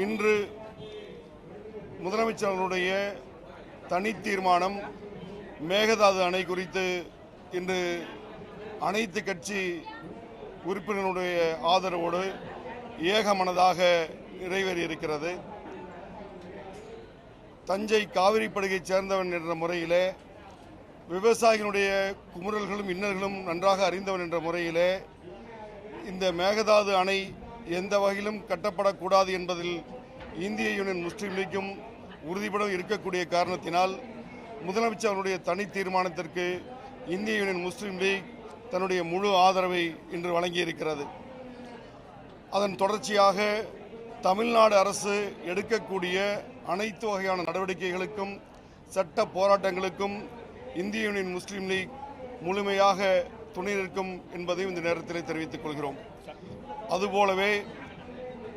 இன்று முதலமைச்சர்களுடைய தனி தீர்மானம் மேகதாது அணை குறித்து இன்று அனைத்து கட்சி உறுப்பினர்களுடைய ஆதரவோடு ஏகமனதாக நிறைவேறியிருக்கிறது. தஞ்சை காவிரி படுகையைச் சேர்ந்தவன் என்ற முறையிலே, விவசாயிகளுடைய குமுறல்களும் இன்னல்களும் நன்றாக அறிந்தவன் என்ற முறையிலே, இந்த மேகதாது அணை எந்த வகையிலும் கட்டப்படக்கூடாது என்பதில் இந்திய யூனியன் முஸ்லீம் லீக்கும் உறுதிபட இருக்கக்கூடிய காரணத்தினால் முதலமைச்சருடைய தனி தீர்மானத்திற்கு இந்திய யூனியன் முஸ்லீம் லீக் தன்னுடைய முழு ஆதரவை இன்று வழங்கியிருக்கிறது. அதன் தொடர்ச்சியாக தமிழ்நாடு அரசு எடுக்கக்கூடிய அனைத்து வகையான நடவடிக்கைகளுக்கும் சட்ட போராட்டங்களுக்கும் இந்திய யூனியன் முஸ்லீம் லீக் முழுமையாக துணை நிற்கும் என்பதையும் இந்த நேரத்தில் தெரிவித்துக் கொள்கிறோம். அதுபோலவே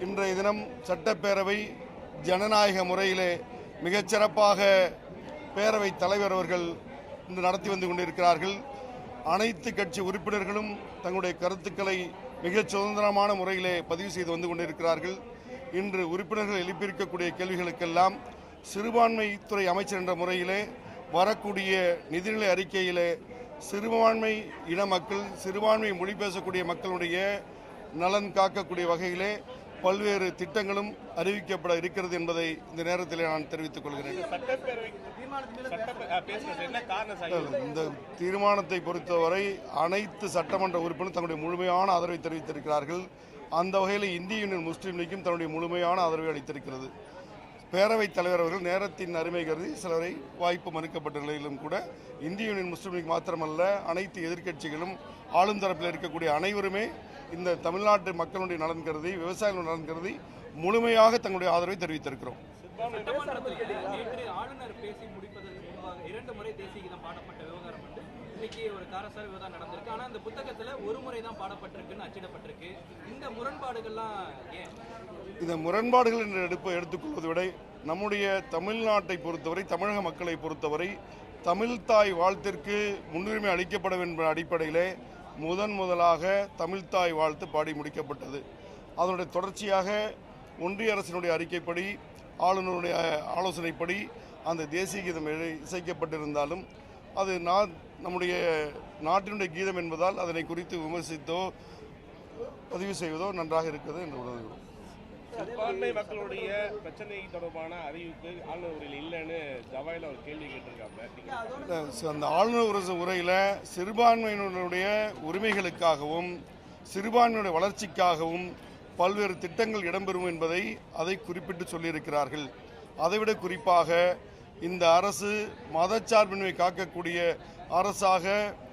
இன்றைய தினம் சட்டப்பேரவை ஜனநாயக முறையிலே மிகச்சிறப்பாக பேரவை தலைவர் அவர்கள் இன்று நடத்தி வந்து கொண்டிருக்கிறார்கள். அனைத்து கட்சி உறுப்பினர்களும் தங்களுடைய கருத்துக்களை மிகச் சுதந்திரமான முறையிலே பதிவு செய்து வந்து கொண்டிருக்கிறார்கள். இன்று உறுப்பினர்கள் எழுப்பியிருக்கக்கூடிய கேள்விகளுக்கெல்லாம் சிறுபான்மைத்துறை அமைச்சர் என்ற முறையிலே வரக்கூடிய நிதிநிலை அறிக்கையிலே சிறுபான்மை இன மக்கள், சிறுபான்மை மொழி பேசக்கூடிய மக்களுடைய நலன் காக்கக்கூடிய வகையிலே பல்வேறு திட்டங்களும் அறிவிக்கப்பட இருக்கிறது என்பதை இந்த நேரத்தில் நான் தெரிவித்துக் கொள்கிறேன். இந்த தீர்மானத்தை பொறுத்தவரை அனைத்து சட்டமன்ற உறுப்பினரும் தங்களுடைய முழுமையான ஆதரவை தெரிவித்திருக்கிறார்கள். அந்த வகையில் இந்திய யூனியன் முஸ்லீம் லீக்கும் தன்னுடைய முழுமையான ஆதரவை அளித்திருக்கிறது. பேரவைத் தலைவர் அவர்கள் நேரத்தின் அருமை கருதி சிலரை வாய்ப்பு மறுக்கப்பட்ட நிலையிலும் கூட இந்திய யூனியன் முஸ்லீம் லீக் மாத்திரமல்ல, அனைத்து எதிர்க்கட்சிகளும் ஆளும் தரப்பில் இருக்கக்கூடிய அனைவருமே இந்த தமிழ்நாட்டு மக்களுடைய நலன் கருதி, விவசாயிகளுடைய நலன் கருதி முழுமையாக தங்களுடைய ஆதரவை தெரிவித்திருக்கிறோம். ஆளுநர் பேசி முடிப்பதற்கு முன்பாக 2 முறை தேசிய கீதம் பாடப்பட்ட விவகாரம் வந்து இன்னைக்கு ஒரு காரசார விவாதம் நடந்திருக்கு. ஆனால் அந்த புத்தகத்தில் ஒரு முறை தான் பாடப்பட்டிருக்குன்னு அச்சிடப்பட்டிருக்கு. இந்த முரண்பாடுகள்லாம் ஏன்? இந்த முரண்பாடுகள் என்று எடுத்துக்கொள்வதை விட நம்முடைய தமிழ்நாட்டை பொறுத்தவரை, தமிழக மக்களை பொறுத்தவரை தமிழ்தாய் வாழ்த்திற்கு முன்னுரிமை அளிக்கப்பட வேண்டும் என்ற அடிப்படையிலே முதலாக தமிழ்தாய் வாழ்த்து பாடி முடிக்கப்பட்டது. அதனுடைய தொடர்ச்சியாக ஒன்றிய அரசினுடைய அறிக்கைப்படி, ஆளுநருடைய ஆலோசனைப்படி அந்த தேசிய கீதம் இசைக்கப்பட்டிருந்தாலும் அது நம்முடைய நாட்டினுடைய கீதம் என்பதால் அதனை குறித்து விமர்சித்தோ பதிவு செய்வதோ நன்றாக இருக்கிறது என்று உணர்கிறோம். சிறுபான்மை மக்களுடைய பிரச்சனை தொடர்பான அறிவிப்பு ஆளுநர் உரையில் இல்லைன்னு ஜவாயில் அவர் கேள்வி கேட்டிருக்காங்க. அந்த ஆளுநர் உரையில் சிறுபான்மையினருடைய உரிமைகளுக்காகவும் சிறுபான்மையினுடைய வளர்ச்சிக்காகவும் பல்வேறு திட்டங்கள் இடம்பெறும் என்பதை அதை குறிப்பிட்டு சொல்லியிருக்கிறார்கள். அதைவிட குறிப்பாக இந்த அரசு மதச்சார்பின்மை காக்கக்கூடிய அரசாக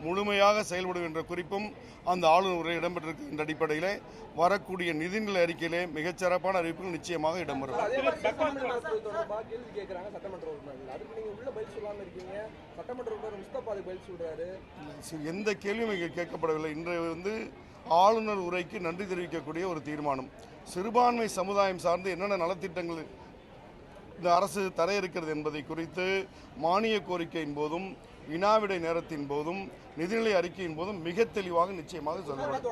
முழுமையாக செயல்படும் என்ற குறிப்பும் அந்த ஆளுநர் உரையில் இடம்பெற்றிருக்கின்ற அடிப்படையில் வரக்கூடிய நிதிநிலை அறிக்கையிலே மிகச்சிறப்பான அறிவிப்புகள் நிச்சயமாக இடம்பெறும். எந்த கேள்வியும் இங்கே கேட்கப்படவில்லை. இன்று ஆளுநர் உரைக்கு நன்றி தெரிவிக்கக்கூடிய ஒரு தீர்மானம். சிறுபான்மை சமுதாயம் சார்ந்து என்னென்ன நலத்திட்டங்கள் இந்த அரசு தர இருக்கிறது என்பதை குறித்து மானிய கோரிக்கையின் போதும், வினாவிடை நேரத்தின் போதும், நிதிநிலை அறிக்கையின் போதும் மிக தெளிவாக நிச்சயமாக சொல்லப்படும்.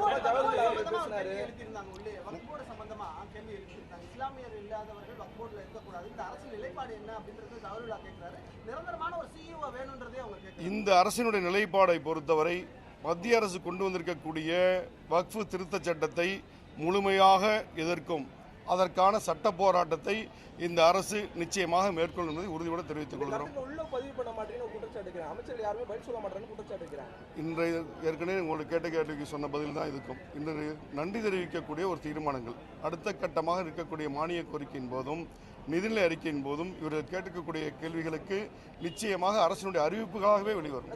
இந்த அரசினுடைய நிலைப்பாடை பொறுத்தவரை மத்திய அரசு கொண்டு வந்திருக்கக்கூடிய வக்ஃபு திருத்த சட்டத்தை முழுமையாக எதிர்க்கும். அதற்கான சட்ட போராட்டத்தை இந்த அரசு நிச்சயமாக மேற்கொள்ளும் என்பதை உறுதியோடு தெரிவித்துக் கொள்கிறோம். இன்றைய ஏற்கனவே உங்களுக்கு கேட்ட கேள்விக்கு சொன்ன பதில் தான் இருக்கும். இன்று நன்றி தெரிவிக்கக்கூடிய ஒரு தீர்மானங்கள் அடுத்த கட்டமாக இருக்கக்கூடிய மானிய கோரிக்கையின் போதும், நிதிநிலை அறிக்கையின் போதும் இவர்கள் கேட்கக்கூடிய கேள்விகளுக்கு நிச்சயமாக அரசினுடைய அறிவிப்புகளாகவே வெளிவரும்.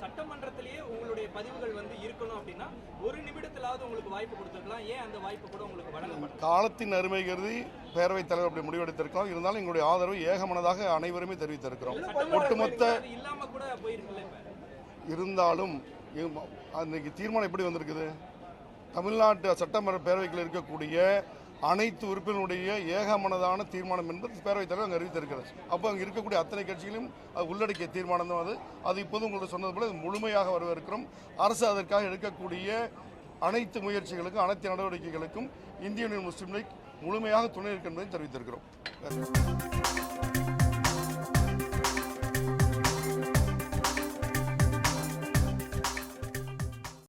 சட்டமன்றத்திலேயே உங்களுடைய பதிவுகள் வந்து இருக்கணும் அப்படின்னா ஒரு நிமிடத்திலாவது உங்களுக்கு வாய்ப்பு கொடுத்திருக்கலாம். ஏன் அந்த வாய்ப்பு கூட உங்களுக்கு வழங்கப்படல? காலத்தின் அருமை கருதி பேரவைத் தலைவர் அப்படி முடிவெடுத்திருக்கிறோம். இருந்தாலும் எங்களுடைய ஆதரவு ஏகமனதாக அனைவருமே தெரிவித்திருக்கிறோம். ஒட்டுமொத்த இல்லாம கூட போயிருக்கல. இருந்தாலும் அன்றைக்கு தீர்மானம் எப்படி வந்திருக்குது? தமிழ்நாட்டு சட்டமன்ற பேரவைகளில் இருக்கக்கூடிய அனைத்து உறுப்பினருடைய ஏகமனதான தீர்மானம் என்பது பேரவைத் தலைவர் அங்கே அறிவித்திருக்கிறது. அப்போ அங்கே இருக்கக்கூடிய அத்தனை கட்சிகளையும் அது உள்ளடக்கிய தீர்மானம் தான் அது. இப்போது உங்களுக்கு சொன்னது போல முழுமையாக வரவேற்கிறோம். அரசு அதற்காக எடுக்கக்கூடிய அனைத்து முயற்சிகளுக்கும் அனைத்து நடவடிக்கைகளுக்கும் இந்திய யூனியன் முஸ்லீம் லீக் முழுமையாக துணை நிற்கும் என்பதை தெரிவித்திருக்கிறோம்.